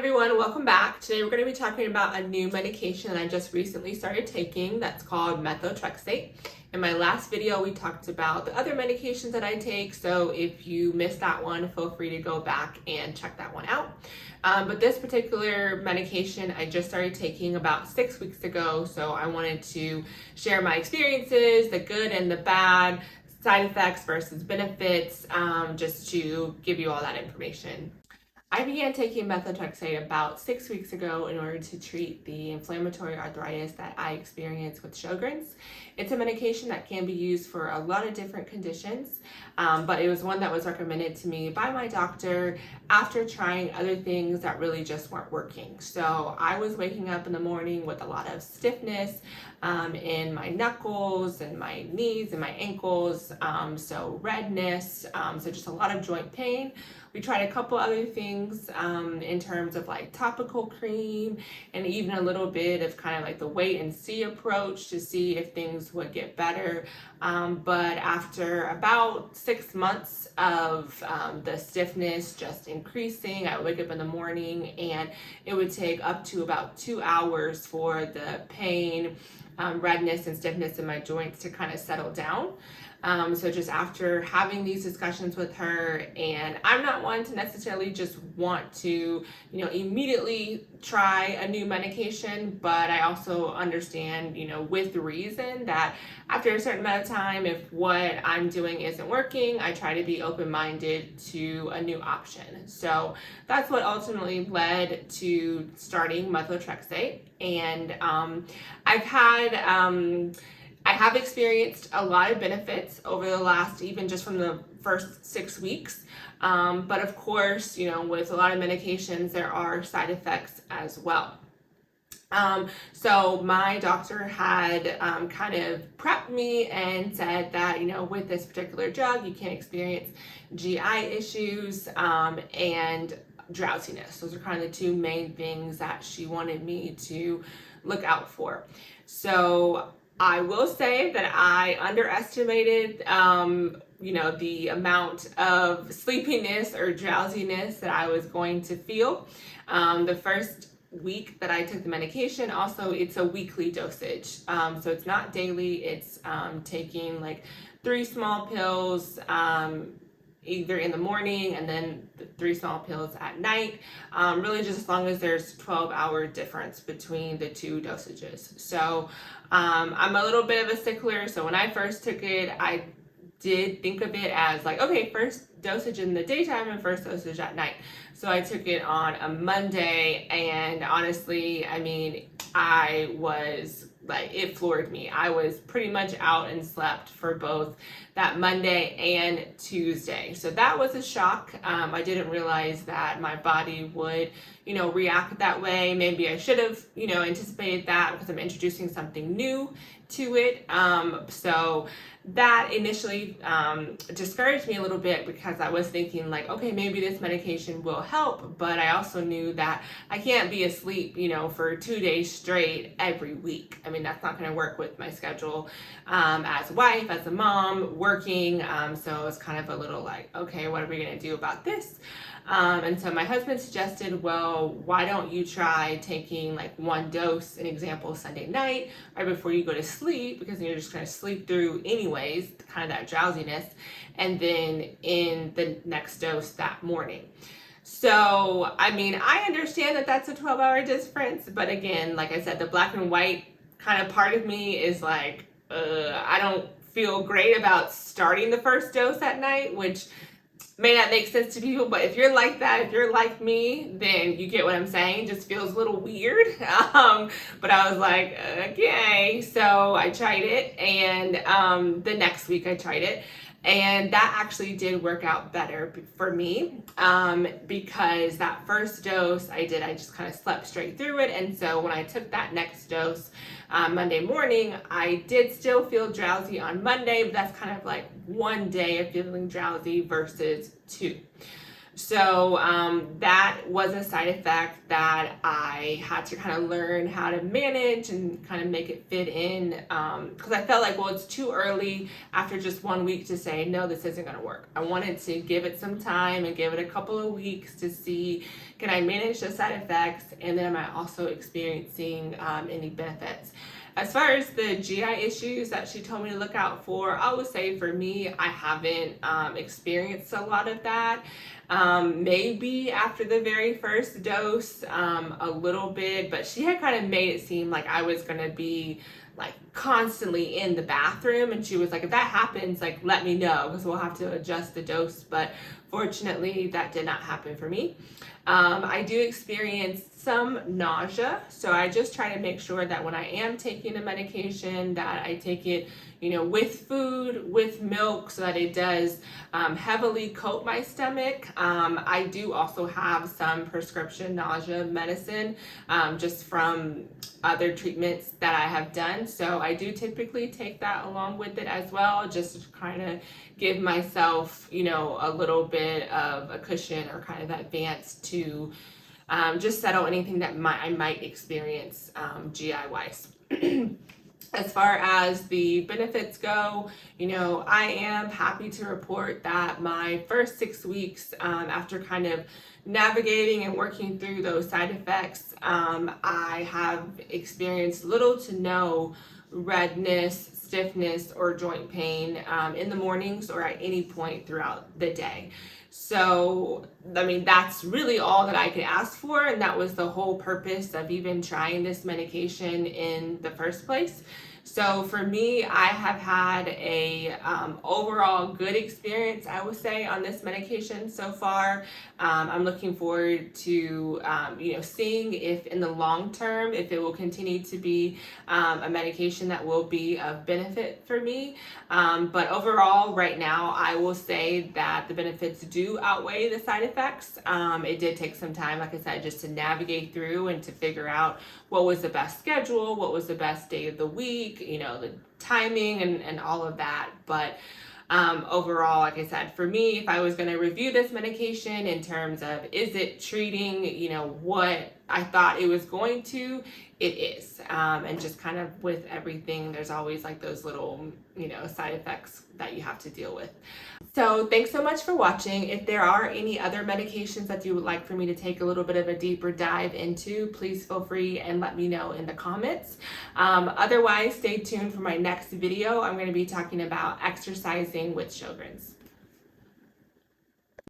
everyone, welcome back. Today we're going to be talking about a new medication that I just recently started taking that's called Methotrexate. In my last video we talked about the other medications that I take, so if you missed that one, feel free to go back and check that one out. But this particular medication I just started taking about 6 weeks ago, so I wanted to share my experiences, the good and the bad, side effects versus benefits, just to give you all that information. I began taking methotrexate about 6 weeks ago in order to treat the inflammatory arthritis that I experience with Sjogren's. It's a medication that can be used for a lot of different conditions, but it was one that was recommended to me by my doctor after trying other things that really just weren't working. So I was waking up in the morning with a lot of stiffness in my knuckles and my knees and my ankles, so redness, so just a lot of joint pain. We tried a couple other things in terms of like topical cream and even a little bit of kind of like the wait and see approach to see if things would get better. But after about 6 months of the stiffness just increasing, I would wake up in the morning and it would take up to about 2 hours for the pain, redness and stiffness in my joints to kind of settle down. So just after having these discussions with her, and I'm not one to necessarily just want to, immediately try a new medication, but I also understand, with reason that after a certain amount of time, if what I'm doing isn't working, I try to be open-minded to a new option. So that's what ultimately led to starting methotrexate. And I have experienced a lot of benefits over the last, even just from the first 6 weeks. But of course, with a lot of medications, there are side effects as well. So my doctor had kind of prepped me and said that, with this particular drug, you can experience GI issues and drowsiness. Those are kind of the two main things that she wanted me to look out for. So I will say that I underestimated, the amount of sleepiness or drowsiness that I was going to feel. The first week that I took the medication, also it's a weekly dosage. So it's not daily, it's taking like 3 small pills, either in the morning and then 3 small pills at night, really just as long as there's 12-hour difference between the 2 dosages. So I'm a little bit of a stickler, so when I first took it, I did think of it as like, okay, first dosage in the daytime and first dosage at night. So I took it on a Monday, and honestly, I was like, it floored me. I was pretty much out and slept for both that Monday and Tuesday. So that was a shock. I didn't realize that my body would, react that way. Maybe I should have, anticipated that because I'm introducing something new to it. So that initially discouraged me a little bit because I was thinking like, okay, maybe this medication will help, but I also knew that I can't be asleep, for 2 days straight every week. That's not going to work with my schedule as a wife, as a mom, working. So it's kind of a little like, okay, what are we going to do about this? And so my husband suggested, well, why don't you try taking like 1 dose, an example, Sunday night, right before you go to sleep, because you're just going to sleep through anyways, kind of that drowsiness, and then in the next dose that morning. So, I understand that that's a 12-hour difference, but again, like I said, the black and white kind of part of me is like, I don't feel great about starting the first dose at night, which may not make sense to people, but if you're like that, if you're like me, then you get what I'm saying. It just feels a little weird. But I was like, okay. So I tried it, and the next week I tried it, and that actually did work out better for me, because that first dose I just kind of slept straight through it. And so when I took that next dose Monday morning, I did still feel drowsy on Monday, but that's kind of like 1 day of feeling drowsy versus 2. So that was a side effect that I had to kind of learn how to manage and kind of make it fit in, because I felt like, well, it's too early after just 1 week to say, no, this isn't going to work. I wanted to give it some time and give it a couple of weeks to see, can I manage the side effects, and then am I also experiencing any benefits. As far as the GI issues that she told me to look out for, I would say for me, I haven't experienced a lot of that. Maybe after the very first dose, a little bit, but she had kind of made it seem like I was going to be like constantly in the bathroom, and she was like, if that happens, like let me know, because we'll have to adjust the dose. But fortunately that did not happen for me. I do experience some nausea, so I just try to make sure that when I am taking a medication that I take it, with food, with milk, so that it does heavily coat my stomach. I do also have some prescription nausea medicine, just from other treatments that I have done. So I do typically take that along with it as well, just to kind of give myself, a little bit of a cushion or kind of advance to just settle anything that I might experience GI wise. As far as the benefits go, I am happy to report that my first 6 weeks, after kind of navigating and working through those side effects, I have experienced little to no redness, stiffness, or joint pain in the mornings or at any point throughout the day. So, I mean, that's really all that I could ask for, and that was the whole purpose of even trying this medication in the first place. So for me, I have had a overall good experience, I would say, on this medication so far. I'm looking forward to seeing if in the long term, if it will continue to be a medication that will be of benefit for me. But overall, right now, I will say that the benefits do outweigh the side effects. It did take some time, like I said, just to navigate through and to figure out what was the best schedule, what was the best day of the week, the timing and all of that. But overall, like I said, for me, if I was going to review this medication in terms of, is it treating, what I thought it was going to, it is. And just kind of with everything, there's always like those little, side effects that you have to deal with. So thanks so much for watching. If there are any other medications that you would like for me to take a little bit of a deeper dive into, please feel free and let me know in the comments. Otherwise, stay tuned for my next video. I'm going to be talking about exercising with Sjogren's.